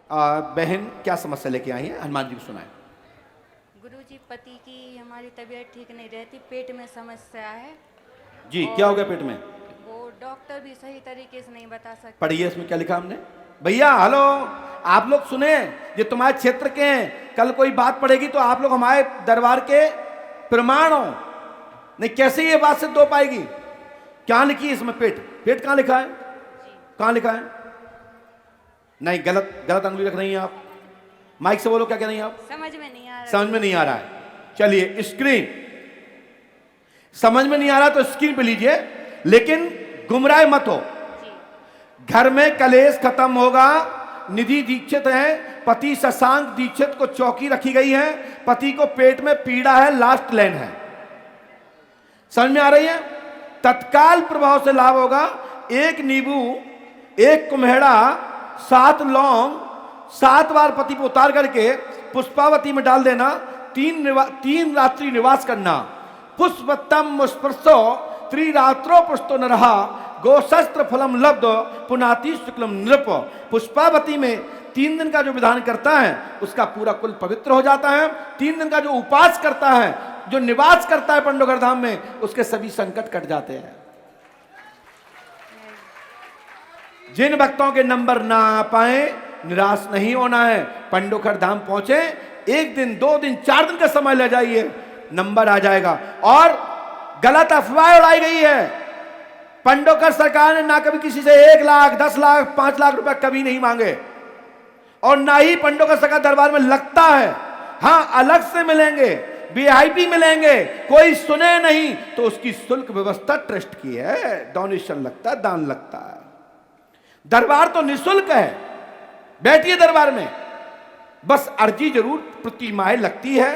बहन क्या समस्या लेके आई है, हनुमान जी को सुनाए। गुरुजी, पति की हमारी तबीयत ठीक नहीं रहती, पेट में समस्या है। जी क्या हो गया पेट में? वो डॉक्टर भी सही तरीके से नहीं बता सकते। पढ़िए इसमें क्या लिखा हमने। भैया हेलो, आप लोग सुने, ये तुम्हारे क्षेत्र के हैं, कल कोई बात पड़ेगी तो आप लोग हमारे दरबार के प्रमाण हो, नहीं कैसे ये बात सिद्ध हो पाएगी। क्या लिखी है इसमें? पेट, पेट कहाँ लिखा है? कहाँ लिखा है? नहीं, गलत गलत अंगुली रख रही हैं आप। माइक से बोलो, क्या कह रही हैं आप? समझ में नहीं आ रहा। समझ में नहीं आ रहा है। चलिए स्क्रीन, समझ में नहीं आ रहा तो स्क्रीन पे लीजिए, लेकिन गुमराह मत हो। घर में कलेश खत्म होगा। निधि दीक्षित है, पति शशांक दीक्षित को चौकी रखी गई है, पति को पेट में पीड़ा है, लास्ट लाइन है। समझ में आ रही है? तत्काल प्रभाव से लाभ होगा। 1 नींबू, 1 कुम्हेड़ा, 7 लौंग 7 बार पति को उतार करके पुष्पावती में डाल देना। 3 रात्रि निवास करना। पुष्पतम स्पर्शो त्रिरात्रो पुष्टो न रहा, गोशस्त्र फलम लब्ध पुनाति शुक्लम नृप। पुष्पावती में 3 दिन का जो विधान करता है उसका पूरा कुल पवित्र हो जाता है। 3 दिन का जो उपास करता है, जो निवास करता है पंडोकर धाम में, उसके सभी संकट कट जाते हैं। जिन भक्तों के नंबर ना आ पाए, निराश नहीं होना है। पंडोकर धाम पहुंचे, 1 दिन 2 दिन 4 दिन का समय ले जाइए, नंबर आ जाएगा। और गलत अफवाह उड़ाई गई है। पंडोकर सरकार ने ना कभी किसी से 1 लाख 10 लाख 5 लाख रुपए कभी नहीं मांगे, और ना ही पंडोकर सरकार दरबार में लगता है। हां, अलग से मिलेंगे, वीआईपी मिलेंगे, कोई सुने नहीं तो उसकी शुल्क व्यवस्था ट्रस्ट की है, डोनेशन लगता है, दान लगता है। दरबार तो निःशुल्क है, बैठिए दरबार में, बस अर्जी जरूर प्रति माह लगती है,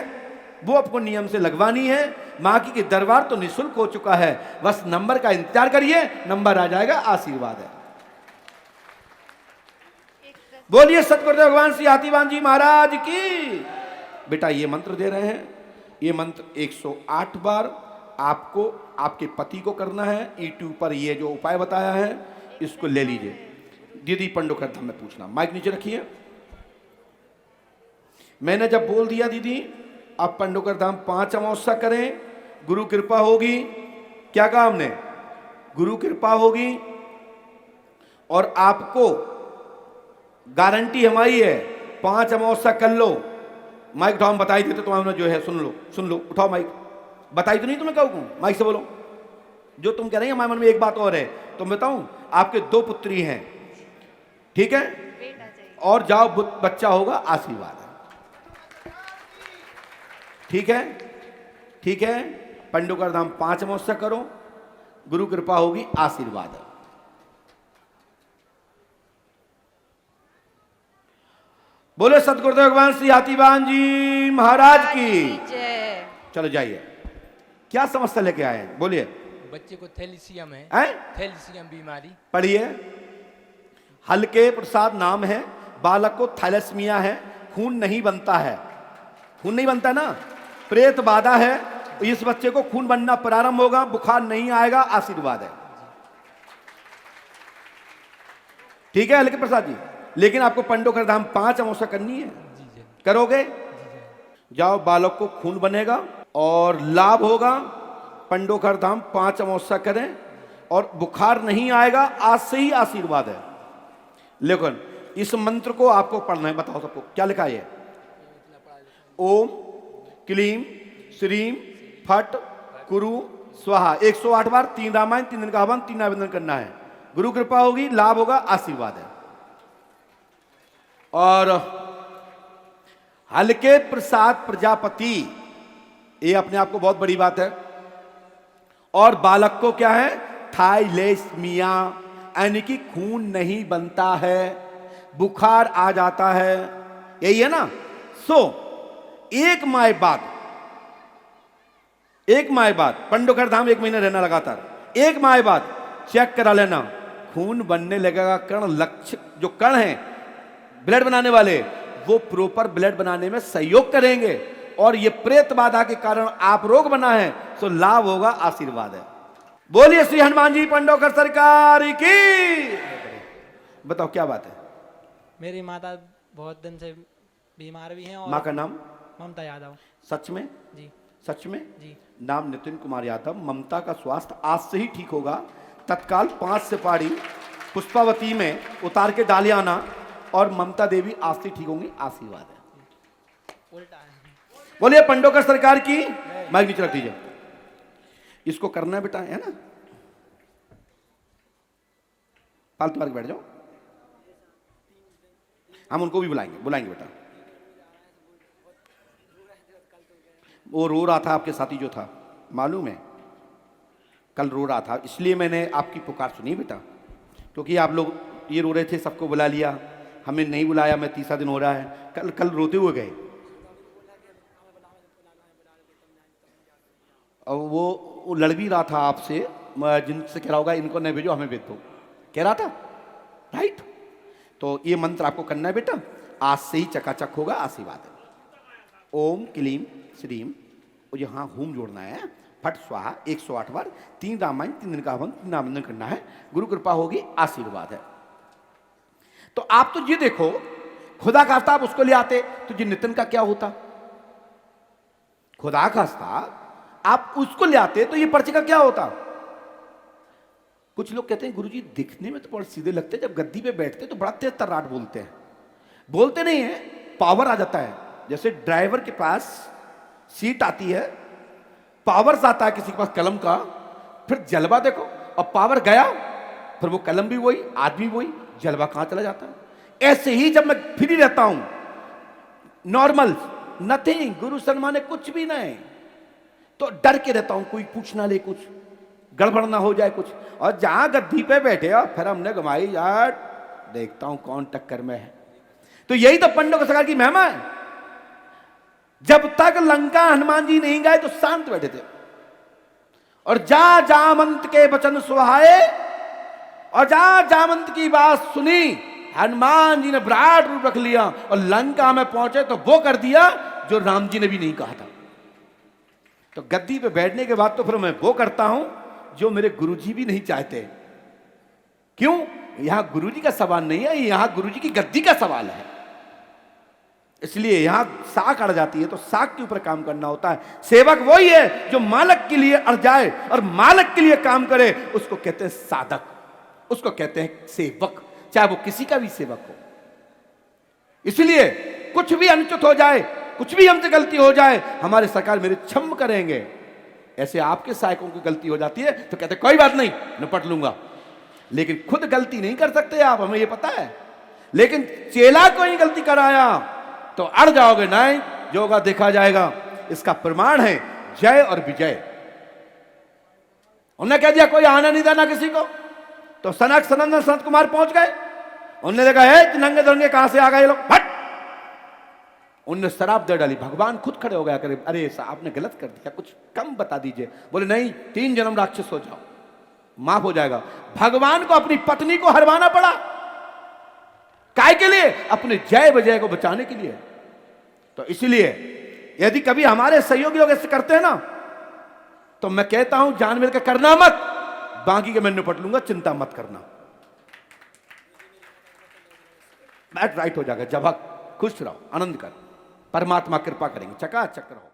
वो आपको नियम से लगवानी है। मां की दरबार तो निःशुल्क हो चुका है, बस नंबर का इंतजार करिए, नंबर आ जाएगा। आशीर्वाद है। बोलिए सतगुरुदेव भगवान श्री हाथीवान जी महाराज की। बेटा ये मंत्र दे रहे हैं, ये मंत्र 108 बार आपको आपके पति को करना है। यूट्यूब पर ये जो उपाय बताया है इसको ले लीजिए। दीदी पंडोकर धाम में पूछना, माइक नीचे रखिए। मैंने जब बोल दिया दीदी आप पंडोकर धाम 5 अमावस्या करें, गुरु कृपा होगी। क्या कहा हमने? गुरु कृपा होगी, और आपको गारंटी हमारी है 5 अमावस्या कर लो। माइक उठाओ, बताई देते तुम्हारे जो है, सुन लो, उठाओ माइक। बताई तो नहीं तुम्हें कहूँ, माइक से बोलो। जो तुम कह रही हैं हमारे मन में एक बात और है, तुम बताऊं, आपके 2 पुत्री हैं, ठीक है, और जाओ बच्चा होगा, आशीर्वाद है। ठीक है, ठीक है। पंडोकर धाम 5 अमावस्या करो, गुरु कृपा होगी, आशीर्वाद है। बोले सतगुरुदेव भगवान श्री हाथीवान जी महाराज की। चलो जाइए, क्या समस्या लेके आए हैं, बोलिए। बच्चे को थैलीसीमिया है, थैलीसीमिया बीमारी। पढ़िए। हल्के प्रसाद नाम है, बालक को थैलेसीमिया है, खून नहीं बनता है। खून नहीं बनता ना, प्रेत बाधा है, इस बच्चे को खून बनना प्रारंभ होगा, बुखार नहीं आएगा, आशीर्वाद है। ठीक है हल्के प्रसाद जी, लेकिन आपको पंडोकर धाम 5 अमावस्या करनी है, करोगे? जाओ, बालक को खून बनेगा और लाभ होगा। पंडोकर धाम 5 अमावस्या करें और बुखार नहीं आएगा, आज से ही आशीर्वाद है। लेकिन इस मंत्र को आपको पढ़ना है, बताओ सबको क्या लिखा है? ओम क्लीम श्रीम फट कुरु स्वाहा। 108 बार, 3 रामायण, 3 दिन का हवन, 3 आवेदन करना है। गुरु कृपा होगी, लाभ होगा, आशीर्वाद है। और हल्के प्रसाद प्रजापति, ये अपने आप को बहुत बड़ी बात है। और बालक को क्या है? थैलेसीमिया, यानी कि खून नहीं बनता है, बुखार आ जाता है, यही है ना। एक माह बाद पंडोकर धाम 1 महीना रहना लगातार, 1 माह बाद चेक करा लेना, खून बनने लगेगा। कण लक्ष्य, जो कण हैं ब्लड बनाने वाले, वो प्रॉपर ब्लड बनाने में सहयोग करेंगे। और ये प्रेत बाधा के कारण आप रोग बना है, तो लाभ होगा, आशीर्वाद है। बोलिए श्री हनुमान जी पंडोकर सरकार की। बताओ क्या बात है? मेरी माता बहुत दिन से बीमार भी हैं और माँ का नाम? ममता यादव। सच में? जी सच में? जी। नाम नितिन कुमार यादव। ममता का स्वास्थ्य आज से ही ठीक होगा। तत्काल 5 सुपारी पुष्पावती में उतार के डाले आना और ममता देवी आज से ठीक होंगी। आशीर्वाद है। उल्टा है। बोलिए पंडोकर सरकार की। माइक नीचे रख दीजिए। इसको करना है बेटा, है ना? फालतू मार के बैठ जाओ। हम उनको भी बुलाएंगे बेटा। वो रो रहा था, आपके साथी जो था, मालूम है, कल रो रहा था, इसलिए मैंने आपकी पुकार सुनी बेटा, क्योंकि आप लोग ये रो रहे थे, सबको बुला लिया, हमें नहीं बुलाया। मैं तीसरा दिन हो रहा है, कल रोते हुए गए। और वो लड़ भी रहा था आपसे, जिनसे कह रहा होगा इनको नहीं भेजो, हमें भेज दो, कह रहा था, राइट? तो ये मंत्र आपको करना है बेटा, आज से ही चकाचक होगा। आशीर्वाद है। ओम क्लीम श्रीम, और यहाँ होम जोड़ना है, फट स्वाहा 108 बार, 3 रामायण, 3 दिन का हवन, 3 नामंदन करना है। गुरु कृपा होगी, आशीर्वाद है। तो आप तो ये देखो, खुदा खास्ता आप उसको ले आते तो ये नितिन का क्या होता? खुदा खास्ता आप उसको ले आते तो ये पर्चे का क्या होता? कुछ लोग कहते हैं गुरुजी दिखने में तो बहुत सीधे लगते हैं, जब गद्दी पे बैठते तो बड़ा तेज तर्राट बोलते हैं। बोलते नहीं है, पावर आ जाता है। जैसे ड्राइवर के पास सीट आती है, पावर आता है किसी के पास कलम का, फिर जलवा देखो, और पावर गया, फिर वो कलम भी वही, आदमी वही, जलवा कहां चला जाता है। ऐसे ही जब मैं फ्री रहता हूं, नॉर्मल, नथिंग, गुरु सन्माने कुछ भी नहीं, तो डर के रहता हूं कोई पूछ ना ले, कुछ गड़बड़ ना हो जाए कुछ। और जहां गद्दी पे बैठे और फिर हमने घुमाई यार, देखता हूं कौन टक्कर में है। तो यही तो पंडोकर सरकार की महिमा है। जब तक लंका हनुमान जी नहीं गए तो शांत बैठे थे, और जा जामंत के वचन सुहाए, और जा जामंत की बात सुनी, हनुमान जी ने विराट रूप रख लिया और लंका में पहुंचे तो वो कर दिया जो राम जी ने भी नहीं कहा था। तो गद्दी पे बैठने के बाद तो फिर मैं वो करता हूं जो मेरे गुरुजी भी नहीं चाहते। क्यों? यहां गुरुजी का सवाल नहीं है, यहां गुरुजी की गद्दी का सवाल है। इसलिए यहां साख अड़ जाती है तो साख के ऊपर काम करना होता है। सेवक वही है जो मालक के लिए अड़ जाए और मालक के लिए काम करे, उसको कहते हैं साधक, उसको कहते हैं सेवक, चाहे वो किसी का भी सेवक हो। इसलिए कुछ भी अनुचित हो जाए, कुछ भी हमसे गलती हो जाए, हमारे सरकार मेरे क्षम करेंगे। ऐसे आपके सहायकों की गलती हो जाती है तो कहते कोई बात नहीं, निपट लूंगा, लेकिन खुद गलती नहीं कर सकते आप, हमें ये पता है। लेकिन चेला को ही गलती कराया तो अड़ जाओगे, नहीं जो होगा देखा जाएगा। इसका प्रमाण है जय और विजय। उन्होंने कह दिया कोई आना नहीं देना किसी को, तो सनक सनंदन संत कुमार पहुंच गए। उन्होंने देखा है नंगे दंगे कहां से आ गए लोग, हट। उनने शराब दे डाली, भगवान खुद खड़े हो गया, करे अरे साहब आपने गलत कर दिया, कुछ कम बता दीजिए। बोले नहीं, 3 जन्म राक्षस हो जाओ, माफ हो जाएगा। भगवान को अपनी पत्नी को हरवाना पड़ा, काय के लिए? अपने जय विजय को बचाने के लिए। तो इसलिए यदि कभी हमारे सहयोगी लोग ऐसे करते हैं ना, तो मैं कहता हूं जान मिलकर करना मत, बाकी के मैं निपट लूंगा, चिंता मत करना। बैठ राइट हो जाएगा। जब खुश रहो, आनंद कर, परमात्मा कृपा करेंगे, चकाचक रहो।